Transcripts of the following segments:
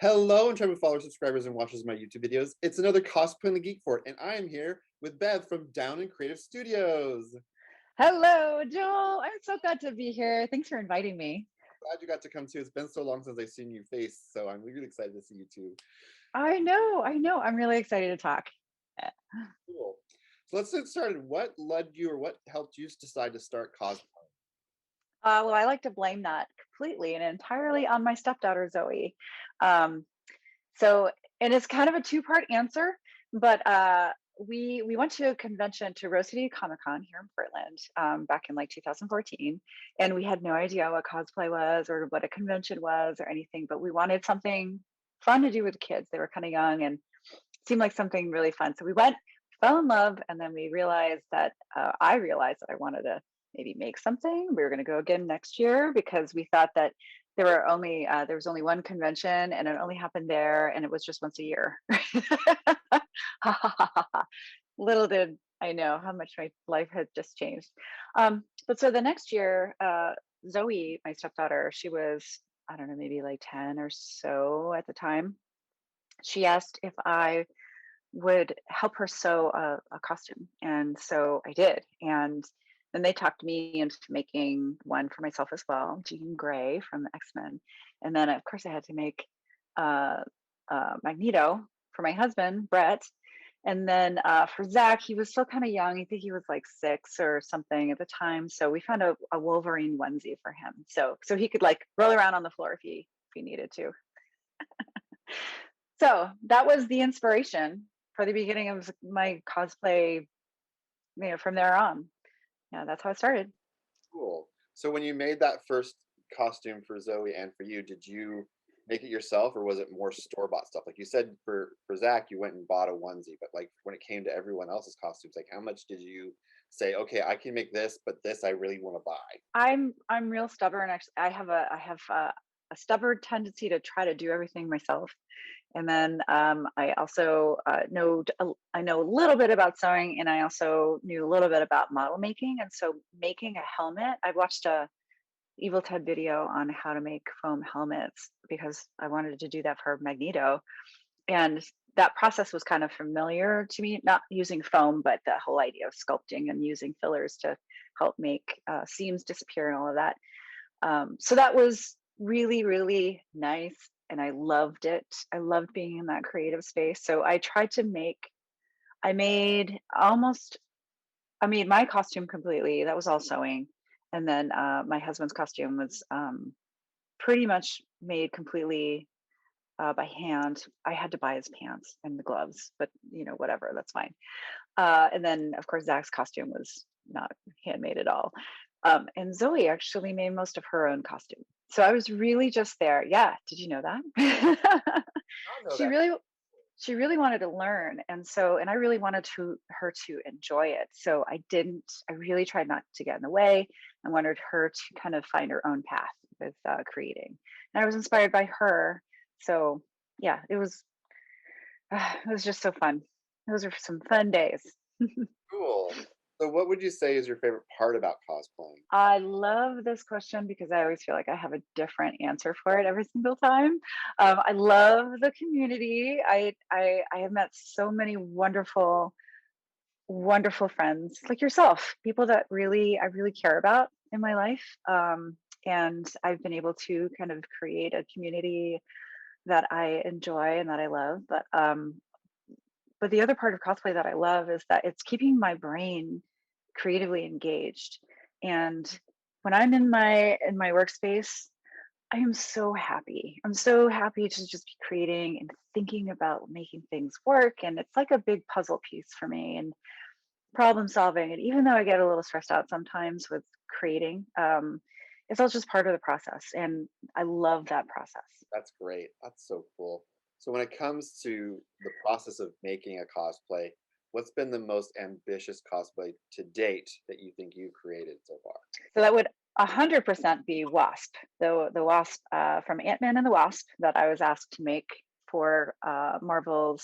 Hello, and tribal followers, subscribers, and watchers of my YouTube videos. It's another Cosplay in the Geekfort, and I am here with Bev from Downen Creative Studios. Hello, Joel. I'm so glad to be here. Thanks for inviting me. Glad you got to come too. It's been so long since I've seen your face, so I'm really excited to see you too. I know. I'm really excited to talk. Cool. So let's get started. What led you, or what helped you decide to start cosplay? Well, I like to blame that completely and entirely on my stepdaughter, Zoe. Um, so, and it's kind of a two-part answer, but we went to a convention to Rose City Comic Con here in Portland back in like 2014, and we had no idea what cosplay was or what a convention was or anything, but we wanted something fun to do with kids. They were kind of young and seemed like something really fun. So we went, fell in love, and then we realized that I realized that I wanted to maybe make something. We were going to go again next year because we thought that there was only one convention and it only happened there, and it was just once a year. Little did I know how much my life had just changed. But so the next year, Zoe, my stepdaughter, she was, I don't know, maybe like 10 or so at the time. She asked if I would help her sew a costume. And so I did. And then they talked me into making one for myself as well, Jean Grey from the X-Men. And then, of course, I had to make uh, Magneto for my husband, Brett. And then for Zach, he was still kind of young. I think he was like 6 or something at the time. So we found a Wolverine onesie for him, so he could like roll around on the floor if he needed to. So that was the inspiration for the beginning of my cosplay, from there on. Yeah, that's how it started. Cool. So when you made that first costume for Zoe and for you, did you make it yourself, or was it more store-bought stuff? Like you said, for Zach, you went and bought a onesie, but like when it came to everyone else's costumes, like how much did you say, okay, I can make this, but this I really want to buy? I'm real stubborn. Actually, I have a stubborn tendency to try to do everything myself. And then I also I know a little bit about sewing, and I also knew a little bit about model making. And so making a helmet, I watched a Evil Ted video on how to make foam helmets because I wanted to do that for Magneto. And that process was kind of familiar to me, not using foam, but the whole idea of sculpting and using fillers to help make seams disappear and all of that. So that was really, really nice. And I loved it. I loved being in that creative space. So I tried to I made almost, I made my costume completely. That was all sewing. And then my husband's costume was pretty much made completely by hand. I had to buy his pants and the gloves, but whatever, that's fine. And then, of course, Zach's costume was not handmade at all. And Zoe actually made most of her own costume. So I was really just there. Yeah. Did you know that? I don't know she that. really she really wanted to learn, and I really wanted her to enjoy it. So I really tried not to get in the way. I wanted her to kind of find her own path with creating, and I was inspired by her. So yeah, it was just so fun. Those are some fun days. Cool. So what would you say is your favorite part about cosplaying? I love this question because I always feel like I have a different answer for it every single time. I love the community. I have met so many wonderful friends like yourself, people that I really care about in my life. And I've been able to kind of create a community that I enjoy and that I love. But the other part of cosplay that I love is that it's keeping my brain creatively engaged. And when I'm in my workspace, I am so happy. I'm so happy to just be creating and thinking about making things work. And it's like a big puzzle piece for me and problem solving. And even though I get a little stressed out sometimes with creating, it's all just part of the process. And I love that process. That's great. That's so cool. So when it comes to the process of making a cosplay, what's been the most ambitious cosplay to date that you think you've created so far? So that would 100% be Wasp, the Wasp from Ant-Man and the Wasp that I was asked to make for Marvel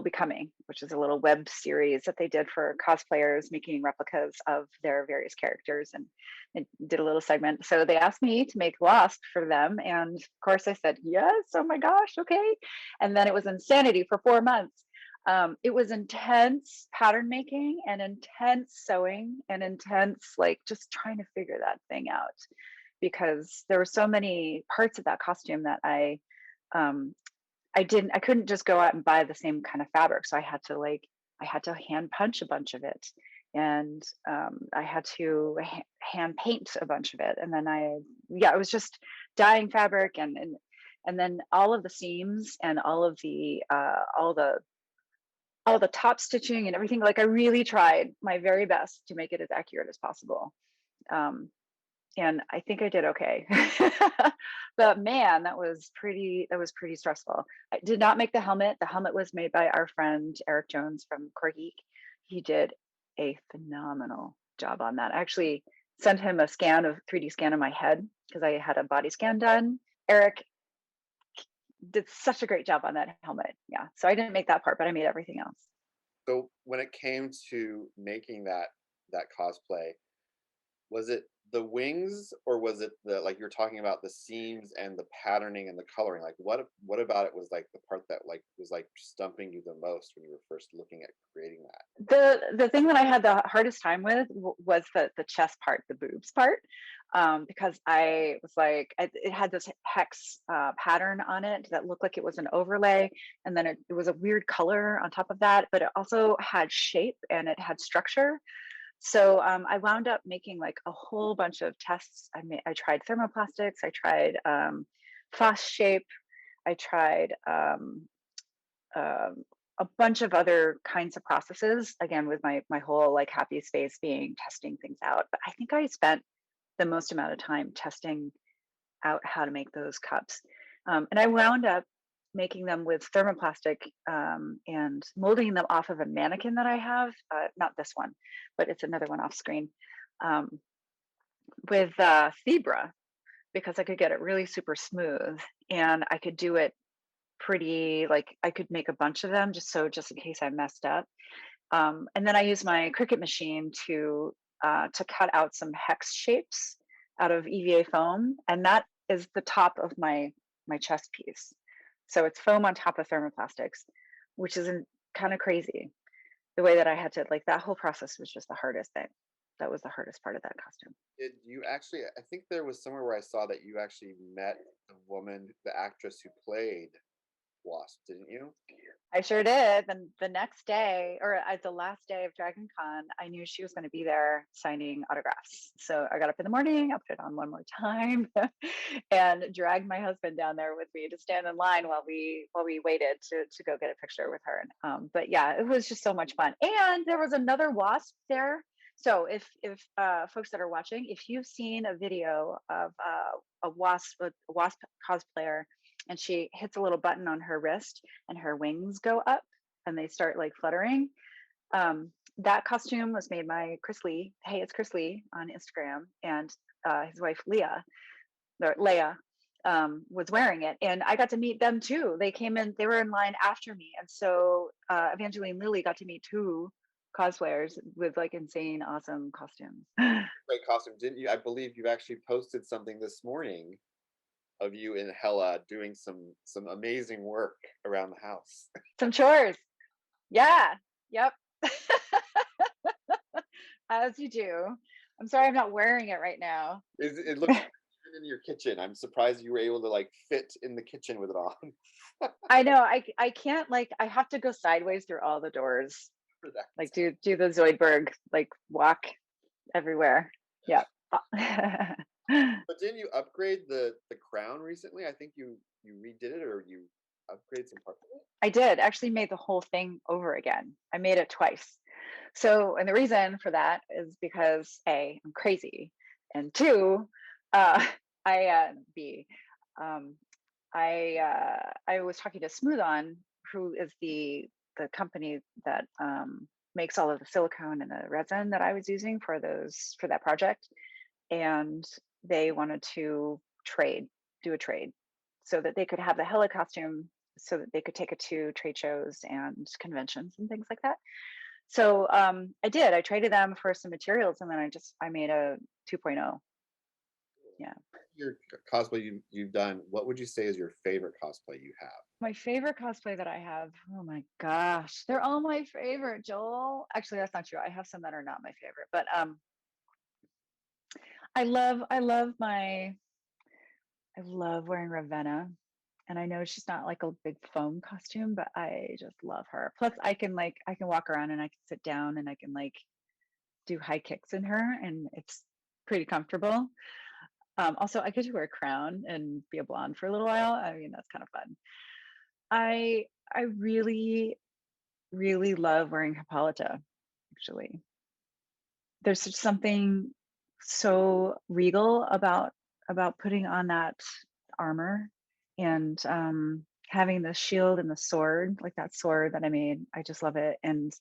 Becoming, which is a little web series that they did for cosplayers making replicas of their various characters, and it did a little segment. So they asked me to make Wasp for them, and of course I said yes. Oh my gosh, okay. And then it was insanity for 4 months. It was intense pattern making and intense sewing and intense, like, just trying to figure that thing out, because there were so many parts of that costume that um, I couldn't just go out and buy the same kind of fabric. So I had to hand punch a bunch of it, and I had to hand paint a bunch of it. And then it was just dyeing fabric, and then all of the seams and all the top stitching and everything. Like, I really tried my very best to make it as accurate as possible. Um, and I think I did okay. But man, that was pretty stressful. I did not make the helmet. The helmet was made by our friend Eric Jones from Core Geek. He did a phenomenal job on that. I actually sent him a 3D scan of my head because I had a body scan done. Eric did such a great job on that helmet. Yeah. So I didn't make that part, but I made everything else. So when it came to making that cosplay, was it the wings, or was it the, like you're talking about, the seams and the patterning and the coloring? Like what about it was like the part that like was like stumping you the most when you were first looking at creating that? The thing that I had the hardest time with was the chest part, the boobs part, because I was like, it had this hex pattern on it that looked like it was an overlay, and then it was a weird color on top of that, but it also had shape and it had structure. So I wound up making like a whole bunch of tests. I tried thermoplastics, I tried fast shape, I tried a bunch of other kinds of processes. Again, with my whole like happy space being testing things out. But I think I spent the most amount of time testing out how to make those cups, and I wound up making them with thermoplastic, and molding them off of a mannequin that I have, not this one, but it's another one off screen, um, with Zebra, because I could get it really super smooth, and I could do it pretty, like, I could make a bunch of them just in case I messed up. And then I use my Cricut machine to cut out some hex shapes out of EVA foam, and that is the top of my chest piece. So it's foam on top of thermoplastics, which isn't kind of crazy. The way that I had to, like, that whole process was just the hardest thing. That was the hardest part of that costume. Did you actually, I think there was somewhere where I saw that you actually met the woman, the actress who played Wasp, didn't you? I sure did. And the next day, or at the last day of Dragon Con, I knew she was going to be there signing autographs. So I got up in the morning, I put it on one more time, and dragged my husband down there with me to stand in line while we waited to go get a picture with her. But yeah, it was just so much fun. And there was another Wasp there. So if folks that are watching, if you've seen a video of a Wasp cosplayer, and she hits a little button on her wrist and her wings go up and they start like fluttering. That costume was made by Chris Lee. Hey, it's Chris Lee on Instagram, and his wife Leia, was wearing it, and I got to meet them too. They came in, they were in line after me, and so Evangeline Lilly got to meet two cosplayers with like insane, awesome costumes. Great costume, didn't you? I believe you actually posted something this morning of you and Hella doing some amazing work around the house. Some chores. Yeah. Yep. As you do. I'm sorry I'm not wearing it right now. It looks in your kitchen. I'm surprised you were able to like fit in the kitchen with it on. I know. I can't, like, I have to go sideways through all the doors. Like do the Zoidberg, like, walk everywhere. Yeah. But didn't you upgrade the crown recently? I think you redid it, or you upgraded some parts of it. I did actually made the whole thing over again. I made it twice. So, and the reason for that is because A, I'm crazy, and two, I B, I was talking to Smooth On, who is the company that makes all of the silicone and the resin that I was using for that project, and they wanted to do a trade so that they could have the Hella costume so that they could take it to trade shows and conventions and things like that. So I traded them for some materials, and then I made a 2.0. Yeah. Your cosplay you've done, what would you say is your favorite cosplay you have? My favorite cosplay that I have, oh my gosh, they're all my favorite, Joel. Actually, that's not true. I have some that are not my favorite, but I love wearing Ravenna. And I know she's not like a big foam costume, but I just love her. Plus I can walk around and I can sit down and I can like do high kicks in her, and it's pretty comfortable. Also I get to wear a crown and be a blonde for a little while. I mean, that's kind of fun. I really, really love wearing Hippolyta, actually. There's just something so regal about putting on that armor, and having the shield and the sword, like that sword that I made. I just love it, and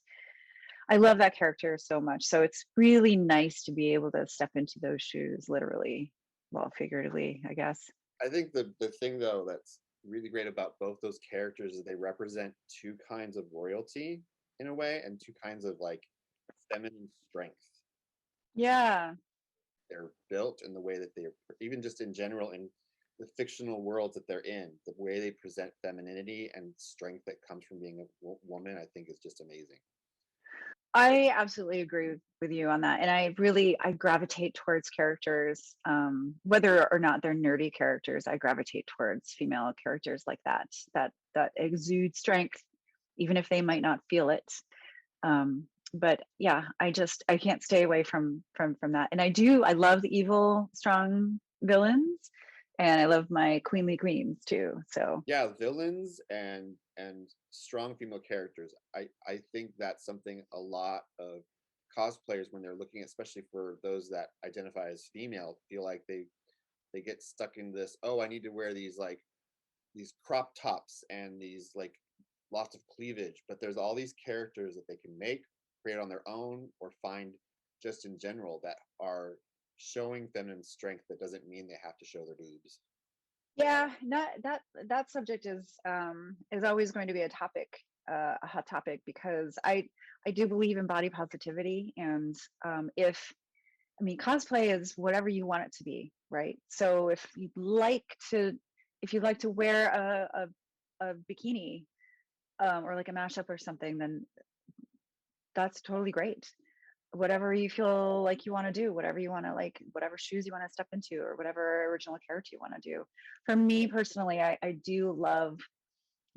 I love that character so much. So it's really nice to be able to step into those shoes, literally, well, figuratively, I guess. I think the thing though that's really great about both those characters is they represent two kinds of royalty in a way, and two kinds of like feminine strength. Yeah. They're built in the way that they're, even just in general in the fictional worlds that they're in, the way they present femininity and strength that comes from being a woman, I think is just amazing. I absolutely agree with you on that. And I gravitate towards characters, whether or not they're nerdy characters. I gravitate towards female characters like that exude strength, even if they might not feel it. But yeah, I can't stay away from that. And I love the evil, strong villains, and I love my queenly queens too. So Yeah, villains and strong female characters. I think that's something a lot of cosplayers, when they're looking, especially for those that identify as female, feel like they get stuck in this, oh, I need to wear these like these crop tops and these like lots of cleavage, but there's all these characters that they can make, create on their own, or find just in general that are showing feminine strength that doesn't mean they have to show their boobs. yeah, that subject is always going to be a hot topic, because I do believe in body positivity, and if I mean, cosplay is whatever you want it to be, right? So if you'd like to wear a bikini, or like a mashup or something, then that's totally great. Whatever you feel like you want to do, whatever you want to like, whatever shoes you want to step into, or whatever original character you want to do. For me personally, I do love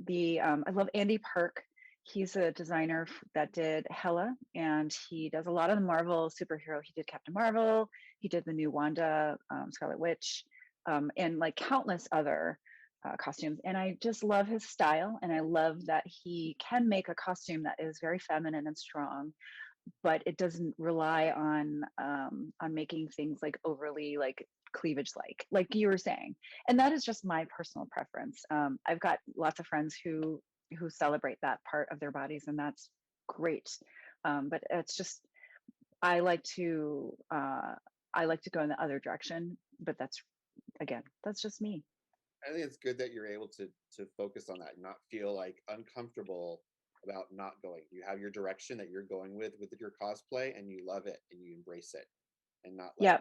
I love Andy Park. He's a designer that did Hela, and he does a lot of the Marvel superhero. He did Captain Marvel, he did the new Wanda, Scarlet Witch, and like countless other costumes. And I just love his style, and I love that he can make a costume that is very feminine and strong, but it doesn't rely on making things like overly like cleavage like you were saying. And that is just my personal preference. I've got lots of friends who celebrate that part of their bodies, and that's great. But it's just I like to I like to go in the other direction, but that's just me. I think it's good that you're able to focus on that and not feel like uncomfortable about not going. You have your direction that you're going with your cosplay, and you love it and you embrace it, and not let Yeah.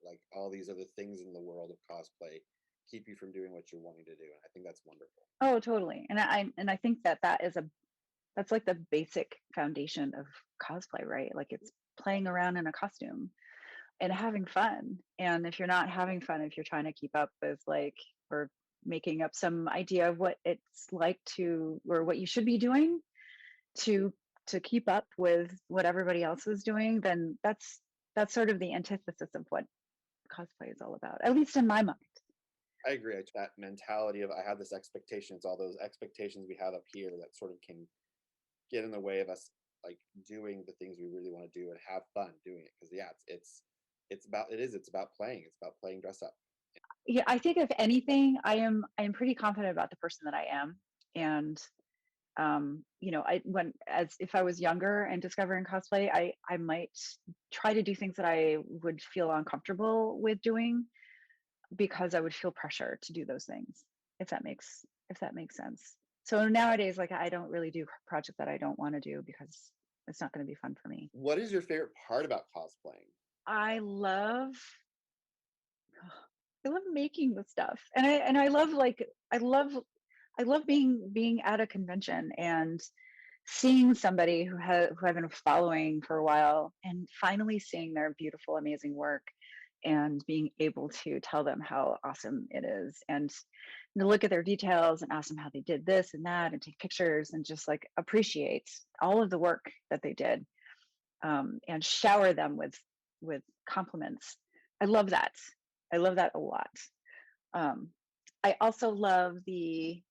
like all these other things in the world of cosplay keep you from doing what you're wanting to do. And I think that's wonderful. Oh, totally. And I think that's like the basic foundation of cosplay, right? Like it's playing around in a costume and having fun. And if you're not having fun, if you're trying to keep up with like, or making up some idea of what it's like to, or what you should be doing to keep up with what everybody else is doing, then that's sort of the antithesis of what cosplay is all about, at least in my mind. I agree. That mentality of I have this expectation, it's all those expectations we have up here that sort of can get in the way of us like doing the things we really want to do and have fun doing it. Because yeah, it's about playing. It's about playing dress up. Yeah, I think if anything, I am pretty confident about the person that I am. And as if I was younger and discovering cosplay, I might try to do things that I would feel uncomfortable with doing, because I would feel pressure to do those things, if that makes if that makes sense. So nowadays, like I don't really do projects that I don't want to do because it's not going to be fun for me. What is your favorite part about cosplaying? I love I love making the stuff. And I love like I love being at a convention and seeing somebody who I've been following for a while and finally seeing their beautiful, amazing work and being able to tell them how awesome it is and to look at their details and ask them how they did this and that and take pictures and just like appreciate all of the work that they did, and shower them with compliments. I love that. I love that a lot. Um, I also love I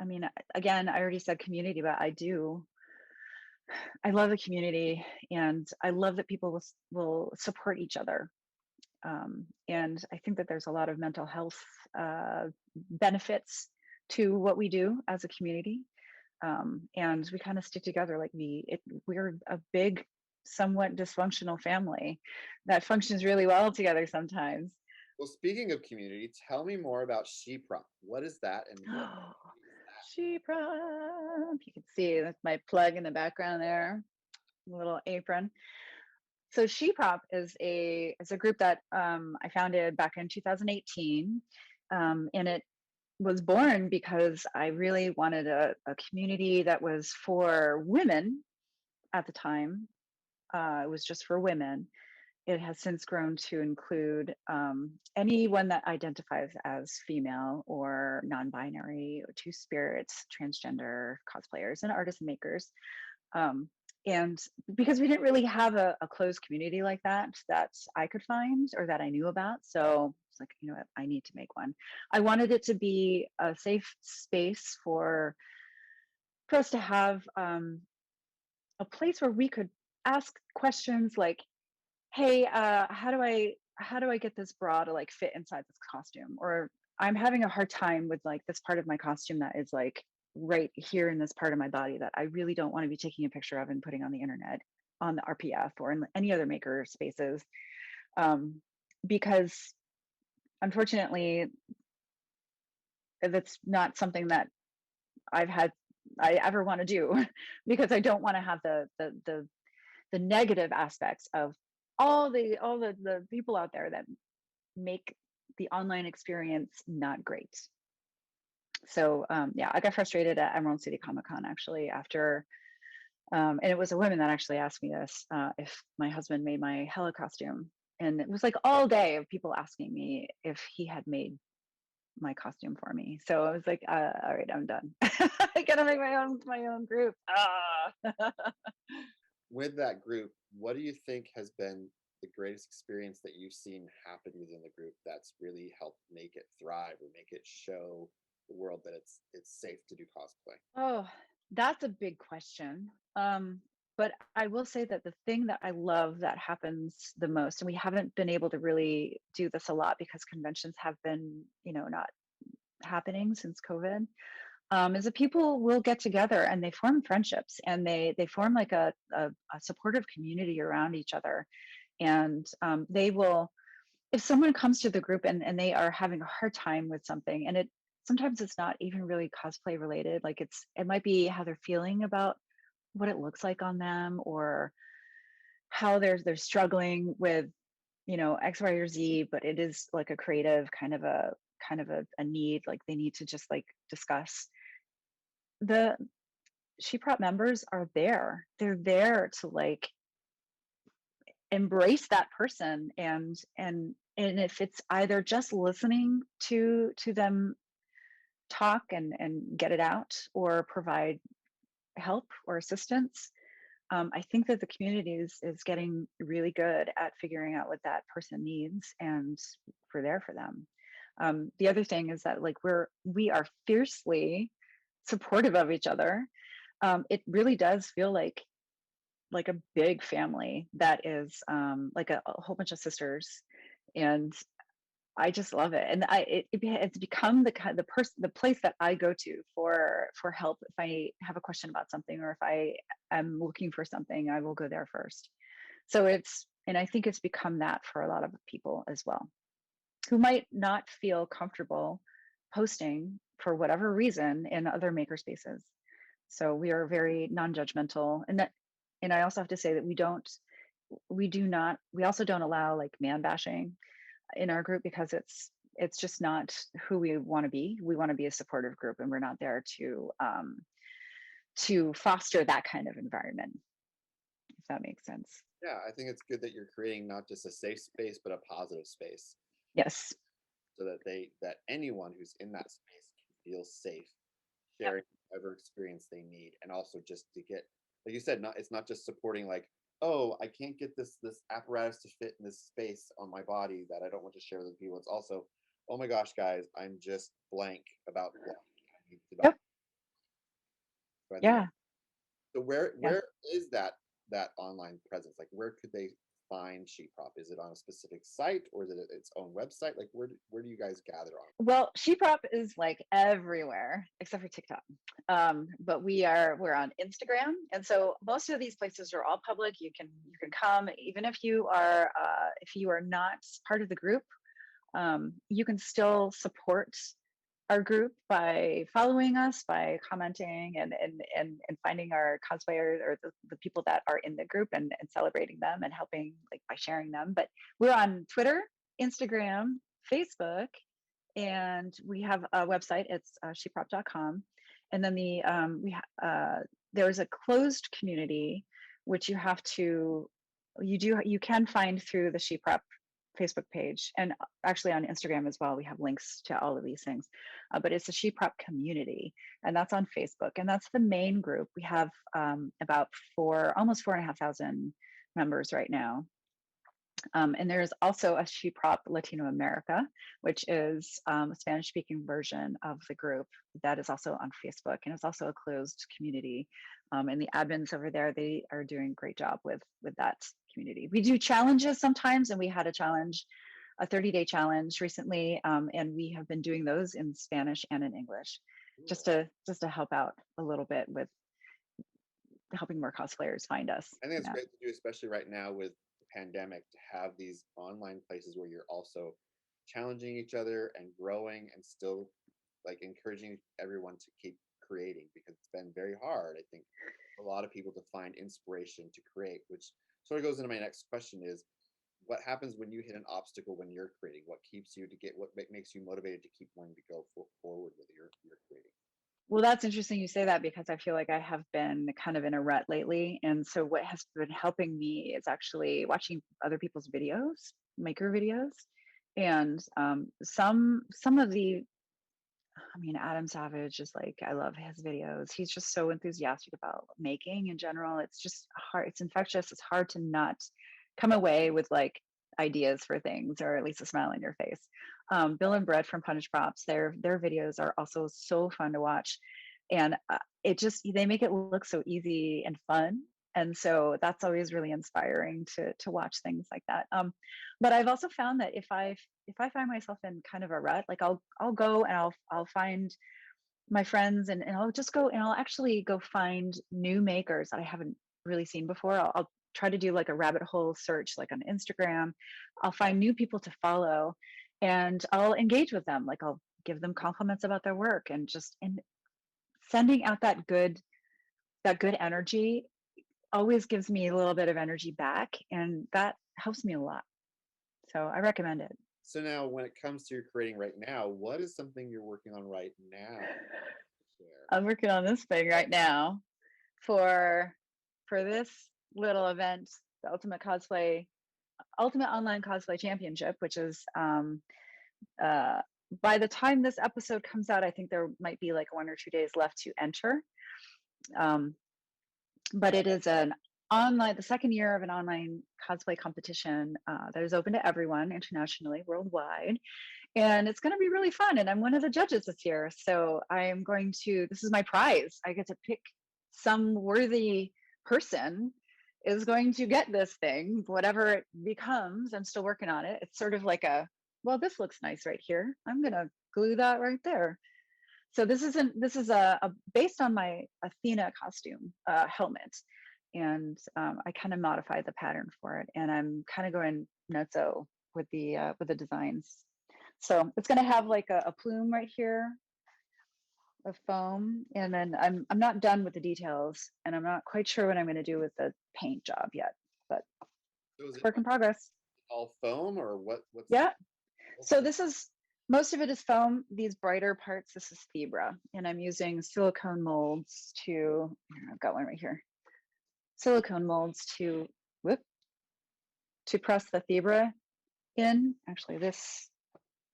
mean, again, I already said community, but I love the community and I love that people will support each other. And I think that there's a lot of mental health benefits to what we do as a community. And we kind of stick together like we're a big, somewhat dysfunctional family that functions really well together sometimes. Well, speaking of community, tell me more about Sheepprop. What is that and what Oh, Sheepprop. You can see that's my plug in the background there, little apron. So Sheepprop is a group that I founded back in 2018, and it was born because I really wanted a community that was for women at the time. It was just for women. It has since grown to include anyone that identifies as female or non-binary or two spirits, transgender cosplayers, and artists and makers. Um, and because we didn't really have a closed community like that I could find or that I knew about, so it's like, you know what, I need to make one. I wanted it to be a safe space for us to have a place where we could ask questions like, hey, how do I get this bra to like fit inside this costume? Or I'm having a hard time with like this part of my costume that is like right here in this part of my body that I really don't want to be taking a picture of and putting on the internet, on the RPF or in any other maker spaces. Because unfortunately, that's not something that I've had I ever want to do because I don't want to have the negative aspects of the people out there that make the online experience not great. So yeah, I got frustrated at Emerald City Comic Con actually after, and it was a woman that actually asked me this, if my husband made my Hella costume, and it was like all day of people asking me if he had made my costume for me. So I was like, all right, I'm done. I gotta make my own group. With that group, what do you think has been the greatest experience that you've seen happen within the group that's really helped make it thrive or make it show the world that it's safe to do cosplay? Oh, that's a big question. But I will say that the thing that I love that happens the most, and we haven't been able to really do this a lot because conventions have been, not happening since COVID, is that people will get together and they form friendships and they form like a supportive community around each other. And they will, if someone comes to the group and they are having a hard time with something, and sometimes it's not even really cosplay related, like it might be how they're feeling about what it looks like on them, or how they're struggling with, X, Y, or Z, but it is like a creative kind of a need, like they need to just like discuss. The Sheepprop members are there. They're there to like embrace that person, and if it's either just listening to them talk and get it out, or provide help or assistance. I think that the community is getting really good at figuring out what that person needs, and we're there for them. The other thing is that like we are fiercely supportive of each other. It really does feel like a big family that is like a whole bunch of sisters, and I just love it. And it's become the place that I go to for help. If I have a question about something, or if I am looking for something, I will go there first. So and I think it's become that for a lot of people as well, who might not feel comfortable posting for whatever reason in other maker spaces. So we are very non-judgmental, and I also have to say that we also don't allow like man bashing in our group, because it's just not who we want to be. We want to be a supportive group, and we're not there to foster that kind of environment, if that makes sense. Yeah, I think it's good that you're creating not just a safe space, but a positive space, Yes. so that anyone who's in that space can feel safe Yep. sharing whatever experience they need, and also just to get, like you said, not it's not just supporting like, oh, I can't get this apparatus to fit in this space on my body that I don't want to share with people. It's also, oh my gosh, guys, I'm just blank about blank. I need to buy. Yep. So I think Yeah. so. Yeah. Where is that online presence? Like, where could they find Sheepprop? Is it on a specific site, or is it its own website? Like, where do you guys gather on? Well, Sheepprop is like everywhere except for TikTok. But we're on Instagram, and so most of these places are all public. You can come, even if you are not part of the group. You can still support our group by following us, by commenting, and finding our cosplayers, or the people that are in the group, and celebrating them and helping, like, by sharing them. But we're on Twitter, Instagram, Facebook, and we have a website. It's sheepprop.com. And then there's a closed community, which you can find through the Sheepprop Facebook page, and actually on Instagram as well. We have links to all of these things, but it's a Sheepprop community, and that's on Facebook, and that's the main group. We have about almost 4,500 members right now. And there's also a Sheepprop Latino America, which is a Spanish-speaking version of the group that is also on Facebook, and it's also a closed community. And the admins over there, they are doing a great job with that community. We do challenges sometimes, and we had a 30-day challenge recently, and we have been doing those in Spanish and in English, just to help out a little bit with helping more cosplayers find us. I think it's great to do, especially right now with the pandemic, to have these online places where you're also challenging each other and growing, and still like encouraging everyone to keep creating, because it's been very hard, I think, for a lot of people to find inspiration to create, which sort of goes into my next question is, what happens when you hit an obstacle when you're creating? What makes you motivated to keep wanting to go forward with your creating? Well, that's interesting you say that, because I feel like I have been kind of in a rut lately. And so what has been helping me is actually watching other people's videos, maker videos. And some of the, I mean, Adam Savage is like, I love his videos. He's just so enthusiastic about making in general. It's just hard. It's infectious. It's hard to not come away with like ideas for things, or at least a smile on your face. Bill and Brett from Punish Props, their videos are also so fun to watch, and they make it look so easy and fun. And so that's always really inspiring to watch things like that. But I've also found that if I find myself in kind of a rut, like I'll go and I'll find my friends, and I'll just go and I'll actually go find new makers that I haven't really seen before. I'll try to do like a rabbit hole search, like on Instagram. I'll find new people to follow, and I'll engage with them. Like I'll give them compliments about their work, and sending out that good energy always gives me a little bit of energy back, and that helps me a lot. So I recommend it. So now, when it comes to your creating right now, what is something you're working on right now? I'm working on this thing right now for this little event, the Ultimate Online Cosplay Championship, which is by the time this episode comes out, I think there might be like 1 or 2 days left to enter. But it is the second year of an online cosplay competition that is open to everyone internationally, worldwide. And it's going to be really fun. And I'm one of the judges this year. So this is my prize. I get to pick some worthy person is going to get this thing, whatever it becomes. I'm still working on it. It's sort of like well, this looks nice right here. I'm going to glue that right there. So this is based on my Athena costume helmet. And I kind of modified the pattern for it. And I'm kind of going nutso with the designs. So it's going to have like a plume right here, of foam, and then I'm not done with the details, and I'm not quite sure what I'm going to do with the paint job yet, but So is it's it work in progress. all foam or what's Yeah. So the this is, most of it is foam. These brighter parts, this is fibra, and I'm using silicone molds to, I've got one right here. Silicone molds to, whoop, to press the fibra in. Actually, this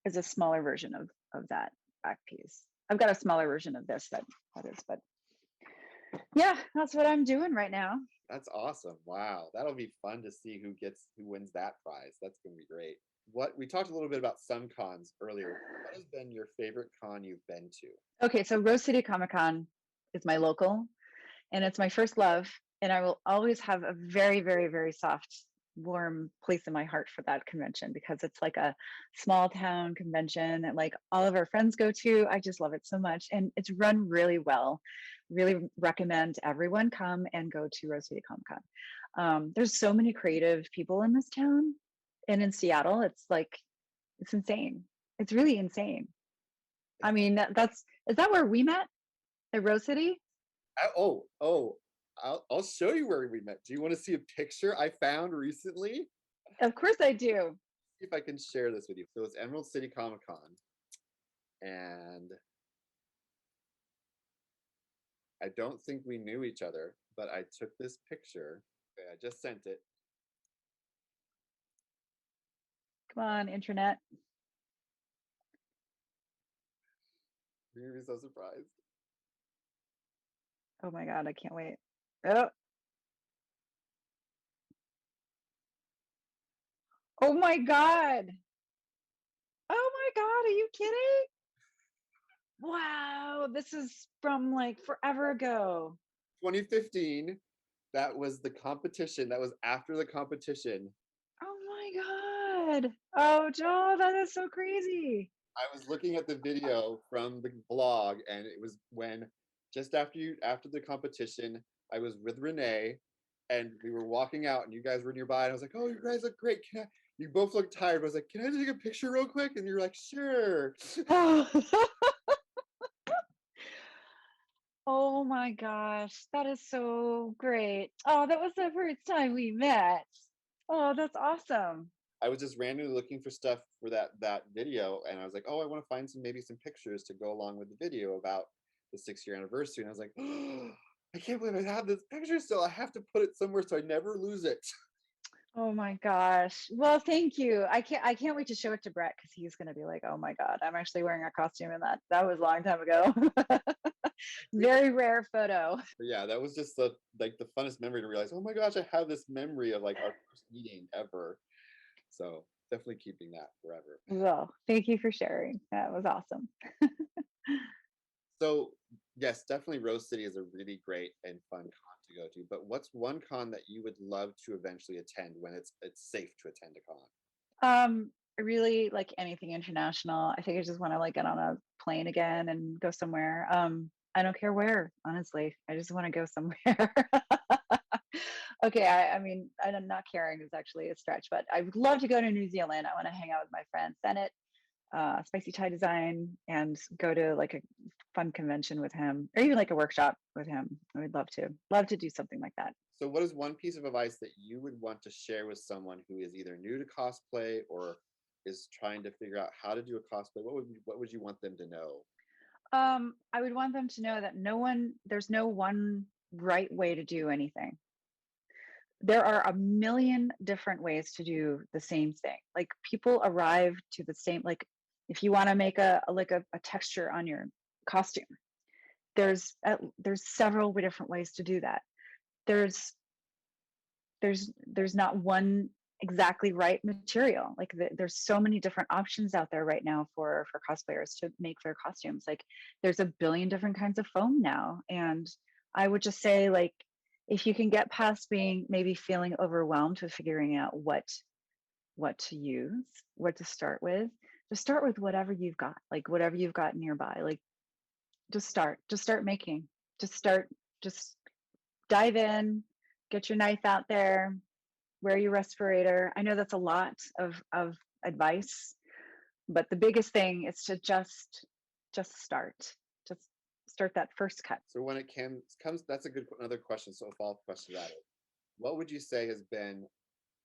is a smaller version of that back piece. I've got a smaller version of this that is, but yeah, that's what I'm doing right now. That's awesome. Wow. That'll be fun to see who wins that prize. That's going to be great. What we talked a little bit about some cons earlier. What has been your favorite con you've been to? Okay, so Rose City Comic Con is my local, and it's my first love, and I will always have a very, very, very soft, warm place in my heart for that convention, because it's like a small town convention that like all of our friends go to. I just love it so much, and it's run really well. Really recommend everyone come and go to Rose City Comic Con. There's so many creative people in this town, and in Seattle, it's like, it's insane. It's really insane. I mean, is that where we met at Rose City? Oh, I'll show you where we met. Do you want to see a picture I found recently? Of course I do. See if I can share this with you. So it's Emerald City Comic Con, and I don't think we knew each other, but I took this picture. Okay, I just sent it. Come on, internet. You're gonna be so surprised. Oh my God, I can't wait. Oh. Oh my God. Oh my God, are you kidding? Wow, this is from like forever ago. 2015. That was the competition. That was after the competition. Oh my God. Oh, Joe, that is so crazy. I was looking at the video from the blog, and it was when just after the competition, I was with Renee, and we were walking out, and you guys were nearby, and I was like, "Oh, you guys look great. You both look tired." I was like, "Can I take a picture real quick?" And you're like, "Sure." Oh my gosh, that is so great. Oh, that was the first time we met. Oh, that's awesome. I was just randomly looking for stuff for that video, and I was like, "Oh, I want to find maybe some pictures to go along with the video about the 6-year anniversary." And I was like, "Oh, I can't believe I have this picture still. I have to put it somewhere so I never lose it." Oh my gosh. Well, thank you. I can't wait to show it to Brett, because he's gonna be like, oh my God, I'm actually wearing a costume, and that was a long time ago. Very rare photo. But yeah, that was just the funnest memory to realize, oh my gosh, I have this memory of like our first meeting ever. So definitely keeping that forever. Well, thank you for sharing. That was awesome. So yes, definitely Rose City is a really great and fun con to go to. But what's one con that you would love to eventually attend when it's safe to attend a con? I really like anything international. I think I just want to like get on a plane again and go somewhere. I don't care where, honestly. I just want to go somewhere. Okay, I mean, I'm not caring is actually a stretch, but I would love to go to New Zealand. I want to hang out with my friend Bennett, Spicy Tie Design, and go to like a fun convention with him, or even like a workshop with him. I would love to do something like that. So what is one piece of advice that you would want to share with someone who is either new to cosplay or is trying to figure out how to do a cosplay? What would you want them to know? I would want them to know that there's no one right way to do anything. There are a million different ways to do the same thing. Like people arrive to the same, like if you want to make a texture on your costume, there's several different ways to do that. There's not one exactly right material. Like there's so many different options out there right now for cosplayers to make their costumes. Like there's a billion different kinds of foam now, and I would just say, like, if you can get past being maybe feeling overwhelmed with figuring out what to use, what to start with, just start with whatever you've got, like whatever you've got nearby. Like just start making, just dive in, get your knife out there, wear your respirator. I know that's a lot of advice, but the biggest thing is to just start. Just start that first cut. So when it comes, that's another question. So a follow-up question to that is, what would you say has been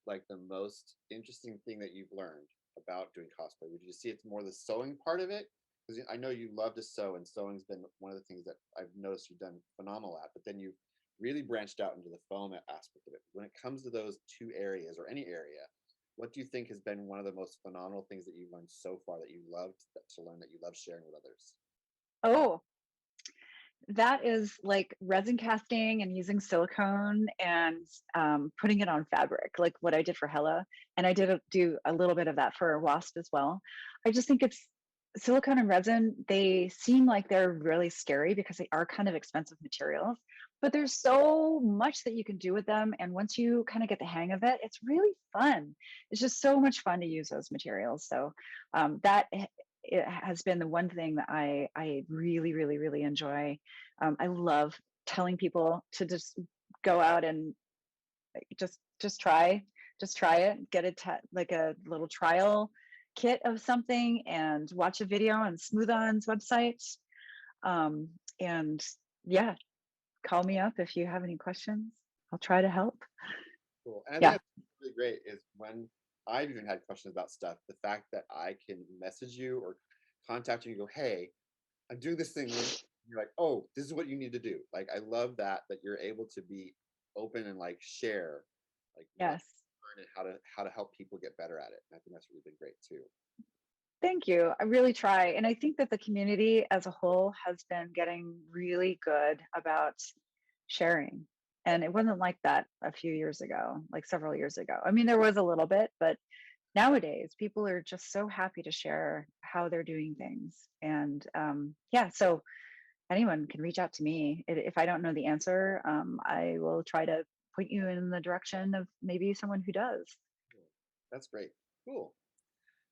like the most interesting thing that you've learned about doing cosplay? Would you see it's more the sewing part of it? Because I know you love to sew, and sewing's been one of the things that I've noticed you've done phenomenal at, but then you've really branched out into the foam aspect of it. When it comes to those two areas or any area, what do you think has been one of the most phenomenal things that you've learned so far that you loved to learn, that you love sharing with others? Oh, that is like resin casting and using silicone and putting it on fabric, like what I did for Hella. And I did do a little bit of that for Wasp as well. I just think it's silicone and resin, they seem like they're really scary because they are kind of expensive materials, but there's so much that you can do with them. And once you kind of get the hang of it, it's really fun. It's just so much fun to use those materials. So that it has been the one thing that I really, really, really enjoy. I love telling people to just go out and just try it, get like a little trial kit of something and watch a video on Smooth On's website. And yeah, call me up if you have any questions. I'll try to help. Cool. And I think Yeah. that's really great is when I've even had questions about stuff, the fact that I can message you or contact you and go, hey, I'm doing this thing. You're like, oh, this is what you need to do. Like, I love that you're able to be open and like share, like what Yes. you learn and how to help people get better at it. And I think that's really been great too. Thank you. I really try. And I think that the community as a whole has been getting really good about sharing. And it wasn't like that a few years ago, like several years ago. I mean, there was a little bit, but nowadays people are just so happy to share how they're doing things. And yeah, so anyone can reach out to me. If I don't know the answer, I will try to point you in the direction of maybe someone who does. That's great. Cool.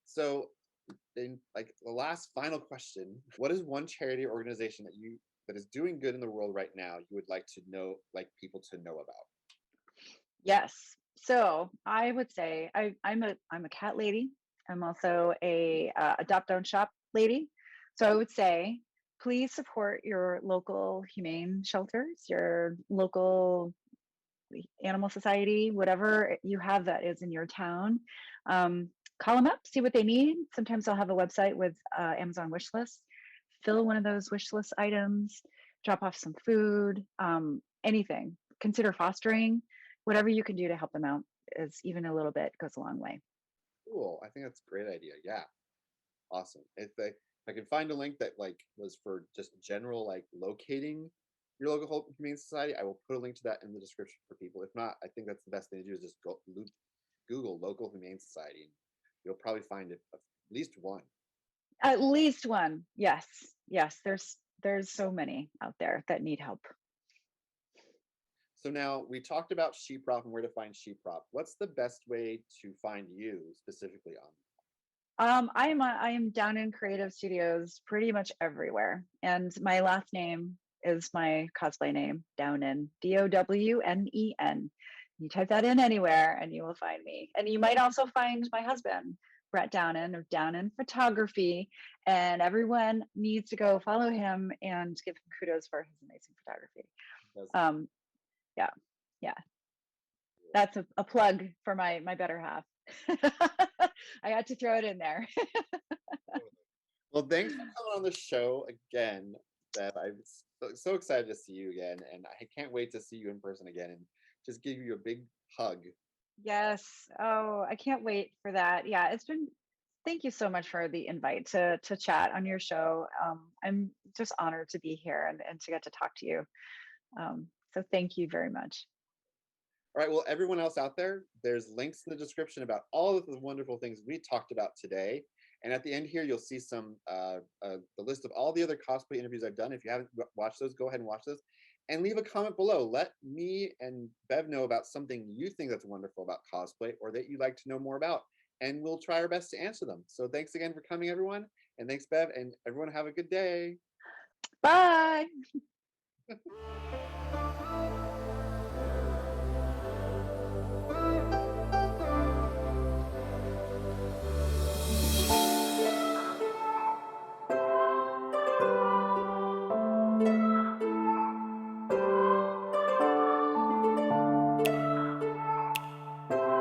So then, like the last final question, what is one charity or organization that is doing good in the world right now you would like to know, like people to know about? Yes. So I would say I'm a cat lady. I'm also a adopt don't shop lady. So I would say please support your local humane shelters, your local animal society, whatever you have that is in your town. Call them up, see what they need. Sometimes they'll have a website with Amazon wish lists. Fill one of those wish list items, drop off some food, anything. Consider fostering. Whatever you can do to help them out is even a little bit goes a long way. Cool. I think that's a great idea. Yeah. Awesome. If I can find a link that like was for just general like locating your local humane society, I will put a link to that in the description for people. If not, I think that's the best thing to do is just Google local humane society, and you'll probably find it at least one. At least one. Yes. Yes. There's so many out there that need help. So now we talked about Sheepprop and where to find Sheepprop. What's the best way to find you specifically on? I am Downen Creative Studios pretty much everywhere, and my last name is my cosplay name, Downen, Downen. You type that in anywhere, and you will find me. And you might also find my husband, Brett Downen of Downen Photography, and everyone needs to go follow him and give him kudos for his amazing photography. Yeah, yeah. That's a plug for my better half. I had to throw it in there. Well, thanks for coming on the show again, Bev. I'm so excited to see you again, and I can't wait to see you in person again and just give you a big hug. Yes. Oh, I can't wait for that. Yeah, thank you so much for the invite to chat on your show. I'm just honored to be here and to get to talk to you. So thank you very much. All right, well, everyone else out there, there's links in the description about all of the wonderful things we talked about today. And at the end here, you'll see the list of all the other cosplay interviews I've done. If you haven't watched those, go ahead and watch those. And leave a comment below. Let me and Bev know about something you think that's wonderful about cosplay or that you'd like to know more about. And we'll try our best to answer them. So thanks again for coming, everyone. And thanks, Bev. And everyone have a good day. Bye.